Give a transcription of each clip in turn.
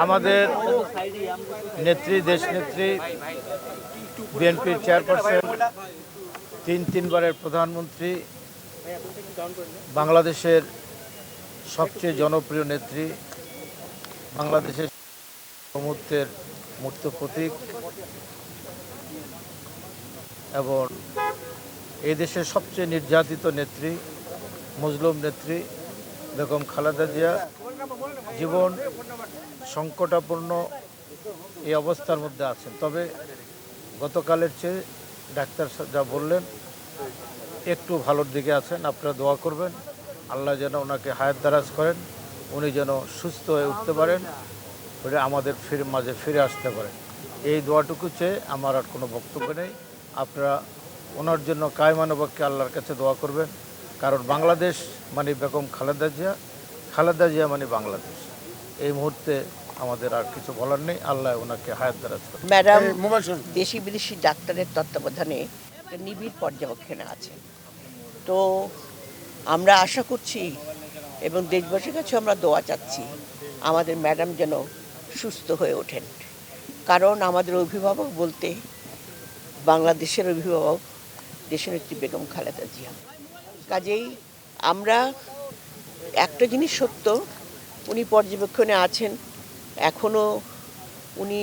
আমাদের নেত্রী দেশনেত্রী বিএনপির চেয়ারপারসন তিনবারের প্রধানমন্ত্রী, বাংলাদেশের সবচেয়ে জনপ্রিয় নেত্রী, বাংলাদেশের মুহূর্তের মূর্ত প্রতীক এবং এই দেশের সবচেয়ে নির্যাতিত নেত্রী, মজলুম নেত্রী বেগম খালেদা জিয়া জীবন সংকটাপন্ন এই অবস্থার মধ্যে আছেন। তবে গতকালের চেয়ে ডাক্তার যা বললেন একটু ভালোর দিকে আছেন। আপনারা দোয়া করবেন আল্লাহ যেন ওনাকে হায়াত দারাজ করেন, উনি যেন সুস্থ হয়ে উঠতে পারেন, আমাদের মাঝে ফিরে আসতে পারেন। এই দোয়াটুকু চেয়ে আমার আর কোনো বক্তব্য নেই। আপনারা ওনার জন্য কায়মানবাক্যে আল্লাহর কাছে দোয়া করবেন, কারণ বাংলাদেশ মানে বেগম খালেদা জিয়া, খালেদা জিয়া মানে বাংলাদেশ। এই মুহূর্তে আমাদের আর কিছু বলার নেই। আল্লাহ ওনাকে হায়াত দারাজ করেন। ম্যাডাম দেশি বিদেশি ডাক্তারের তত্ত্বাবধানে নিবিড় পর্যবেক্ষণে আছে। তো আমরা আশা করছি এবং দেশবাসীর কাছে আমরা দোয়া চাচ্ছি আমাদের ম্যাডাম যেন সুস্থ হয়ে ওঠেন, কারণ আমাদের অভিভাবক বলতে বাংলাদেশের অভিভাবক দেশনেত্রী বেগম খালেদা জিয়া। কাজেই আমরা একটা জিনিস সত্য, উনি পর্যবেক্ষণে আছেন, এখনও উনি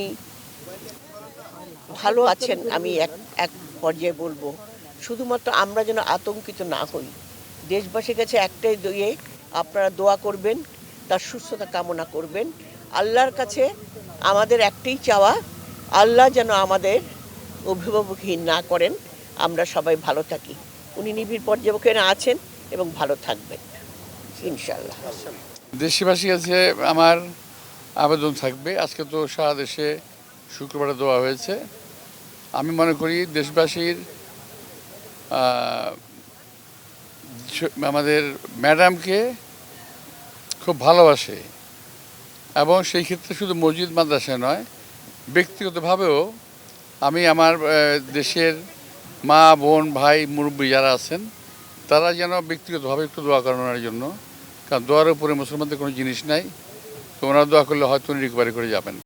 ভালো আছেন। আমি এক পর্যায়ে বলবো শুধুমাত্র আমরা যেন আতঙ্কিত না হই। দেশবাসীর কাছে একটাই দিয়ে আপনারা দোয়া করবেন, তার সুস্থতা কামনা করবেন। আল্লাহর কাছে আমাদের একটাই চাওয়া, আল্লাহ যেন আমাদের অভিভাবকহীন না করেন, আমরা সবাই ভালো থাকি। উনি নিবিড় পর্যবেক্ষণে আছেন এবং ভালো থাকবেন ইনশাআল্লাহ। দেশবাসীর কাছে আমার আবেদন থাকবে, আজকে তো সারা দেশে শুক্রবারে দেওয়া হয়েছে। আমি মনে করি দেশবাসীর আমাদের ম্যাডামকে খুব ভালোবাসে এবং সেই ক্ষেত্রে শুধু মসজিদ মাদ্রাসায় নয়, ব্যক্তিগতভাবেও আমি আমার দেশের মা বোন ভাই মুরব্বী যারা আছেন তারা যেন ব্যক্তিগতভাবে একটু দোয়া করেন ওনার জন্য, কারণ দোয়ার উপরে মুসলমানদের কোনো জিনিস নাই। তো ওনারা দোয়া করলে হয়তো উনি রিকভারি করে যাবেন।